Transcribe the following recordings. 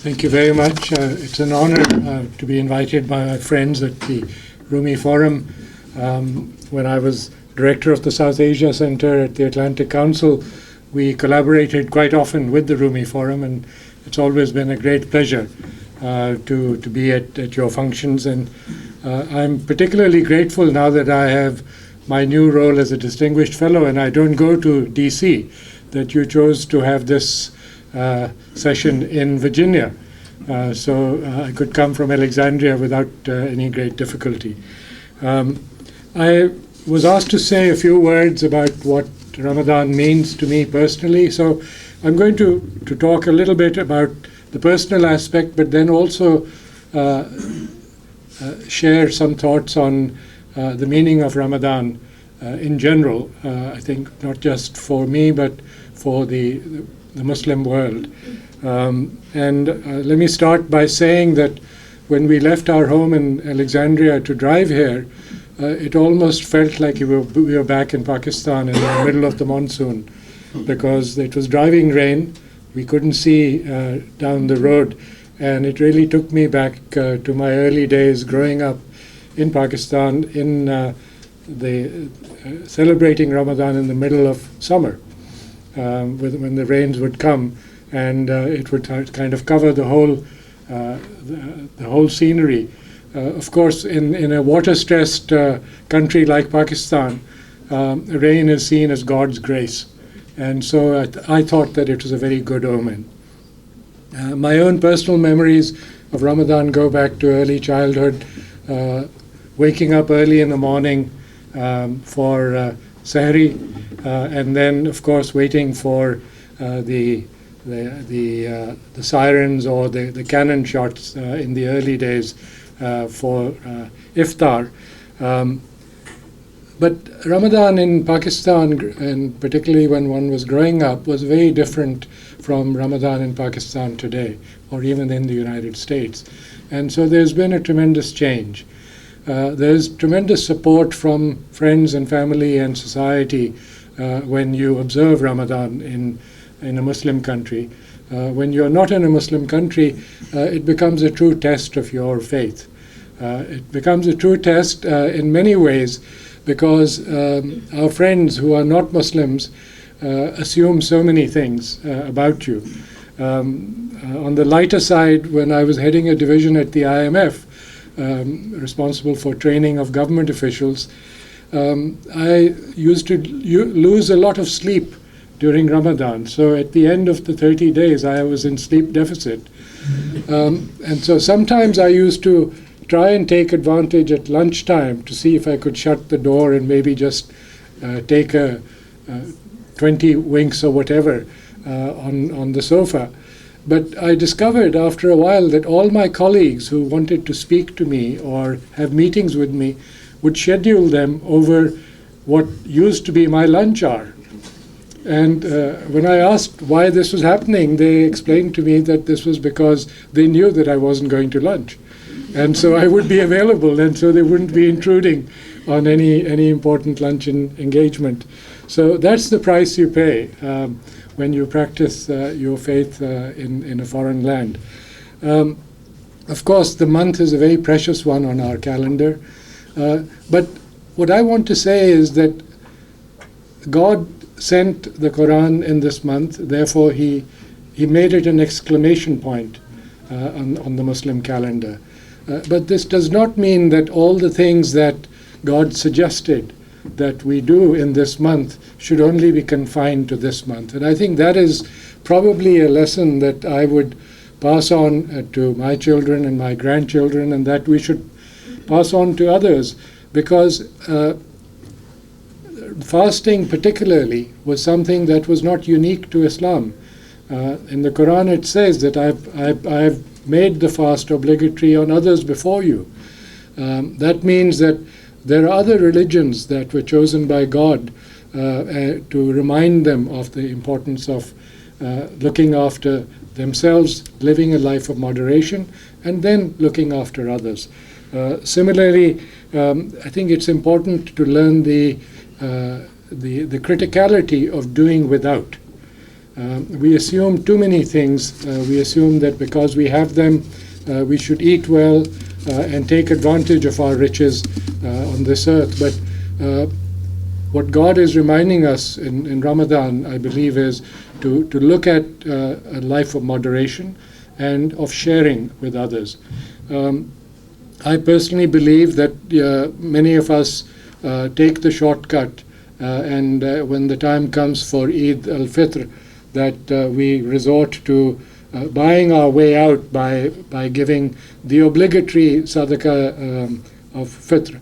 Thank you very much. It's an honor to be invited by my friends at the Rumi Forum. When I was director of the South Asia Center at the Atlantic Council, we collaborated quite often with the Rumi Forum, and it's always been a great pleasure to be at your functions. And I'm particularly grateful now that I have my new role as a distinguished fellow and I don't go to DC, that you chose to have this session in Virginia. So I could come from Alexandria without any great difficulty. I was asked to say a few words about what Ramadan means to me personally. So I'm going to talk a little bit about the personal aspect, but then also share some thoughts on the meaning of Ramadan in general. I think not just for me, but for the Muslim world. And let me start by saying that when we left our home in Alexandria to drive here, it almost felt like we were back in Pakistan in the middle of the monsoon, because it was driving rain. We couldn't see down the road, and it really took me back to my early days growing up in Pakistan in celebrating Ramadan in the middle of summer, when the rains would come, and it would kind of cover the whole scenery. Of course, in a water-stressed country like Pakistan, rain is seen as God's grace. And so I thought that it was a very good omen. My own personal memories of Ramadan go back to early childhood, waking up early in the morning for Sahri, and then, of course, waiting for the sirens or the cannon shots in the early days for Iftar. But Ramadan in Pakistan, and particularly when one was growing up, was very different from Ramadan in Pakistan today, or even in the United States. And so there's been a tremendous change. There's tremendous support from friends and family and society when you observe Ramadan in a Muslim country. When you're not in a Muslim country, it becomes a true test of your faith. It becomes a true test in many ways, because our friends who are not Muslims assume so many things about you. On the lighter side, when I was heading a division at the IMF, responsible for training of government officials, I used to lose a lot of sleep during Ramadan. So at the end of the 30 days, I was in sleep deficit. And so sometimes I used to try and take advantage at lunchtime to see if I could shut the door and maybe just take 20 winks or whatever on the sofa. But I discovered after a while that all my colleagues who wanted to speak to me or have meetings with me would schedule them over what used to be my lunch hour. And when I asked why this was happening, they explained to me that this was because they knew that I wasn't going to lunch. And so I would be available, and so they wouldn't be intruding on any important lunch engagement. So that's the price you pay when you practice your faith in a foreign land. Of course, the month is a very precious one on our calendar. But what I want to say is that God sent the Quran in this month, therefore He made it an exclamation point on the Muslim calendar. But this does not mean that all the things that God suggested that we do in this month should only be confined to this month. And I think that is probably a lesson that I would pass on to my children and my grandchildren, and that we should pass on to others, because fasting particularly was something that was not unique to Islam. In the Quran it says that I've made the fast obligatory on others before you. That means that there are other religions that were chosen by God to remind them of the importance of looking after themselves, living a life of moderation, and then looking after others. Similarly, I think it's important to learn the criticality of doing without. We assume too many things. We assume that because we have them, we should eat well and take advantage of our riches on this earth. But what God is reminding us in Ramadan, I believe, is to look at a life of moderation and of sharing with others. I personally believe that many of us take the shortcut, and when the time comes for Eid al-Fitr, that we resort to buying our way out by giving the obligatory sadaqah of fitr,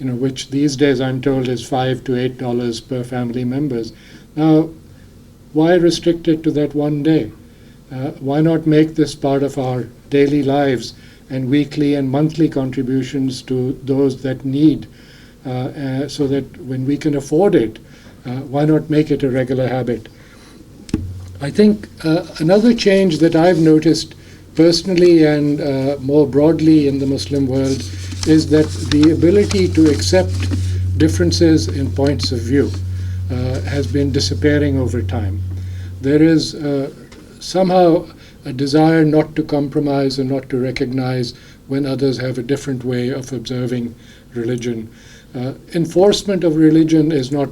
which these days I'm told is $5 to $8 per family members. Now, why restrict it to that one day? Why not make this part of our daily lives and weekly and monthly contributions to those that need, so that when we can afford it, why not make it a regular habit? I think another change that I've noticed personally and more broadly in the Muslim world is that the ability to accept differences in points of view has been disappearing over time. There is somehow a desire not to compromise and not to recognize when others have a different way of observing religion. Enforcement of religion is not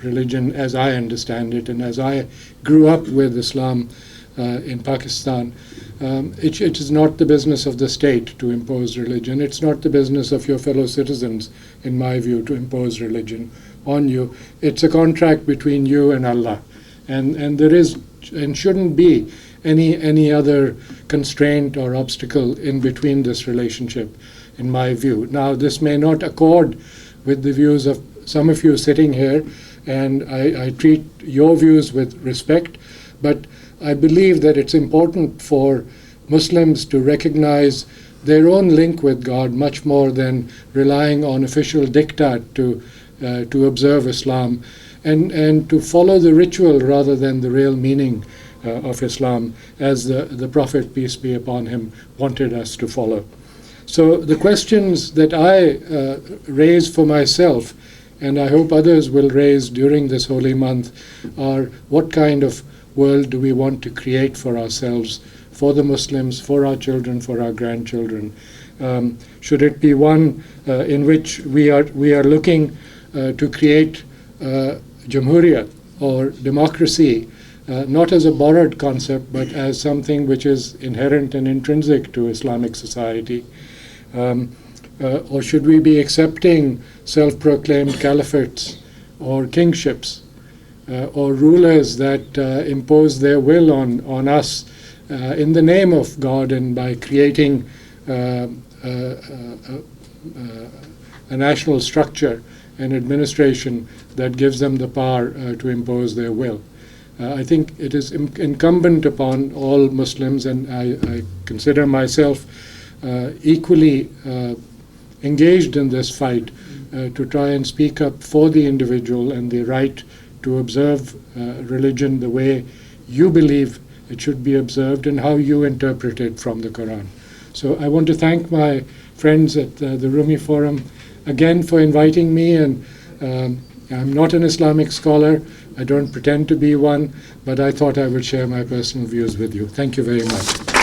religion as I understand it, and as I grew up with Islam in Pakistan. It is not the business of the state to impose religion. It's not the business of your fellow citizens, in my view, to impose religion on you. It's a contract between you and Allah, and there is and shouldn't be any other constraint or obstacle in between this relationship, in my view. Now, this may not accord with the views of some of you sitting here, and I treat your views with respect, but I believe that it's important for Muslims to recognize their own link with God much more than relying on official diktat to observe Islam, and to follow the ritual rather than the real meaning of Islam, as the Prophet, peace be upon him, wanted us to follow. So the questions that I raise for myself, and I hope others will raise during this holy month, are what kind of world do we want to create for ourselves, for the Muslims, for our children, for our grandchildren? Should it be one in which we are looking to create Jamhuriyat or democracy, not as a borrowed concept, but as something which is inherent and intrinsic to Islamic society? Or should we be accepting self-proclaimed caliphates or kingships or rulers that impose their will on us in the name of God, and by creating a national structure and administration that gives them the power to impose their will? I think it is incumbent upon all Muslims, and I consider myself equally engaged in this fight, to try and speak up for the individual and the right to observe religion the way you believe it should be observed and how you interpret it from the Quran. So I want to thank my friends at the Rumi Forum again for inviting me, and I'm not an Islamic scholar. I don't pretend to be one, but I thought I would share my personal views with you. Thank you very much.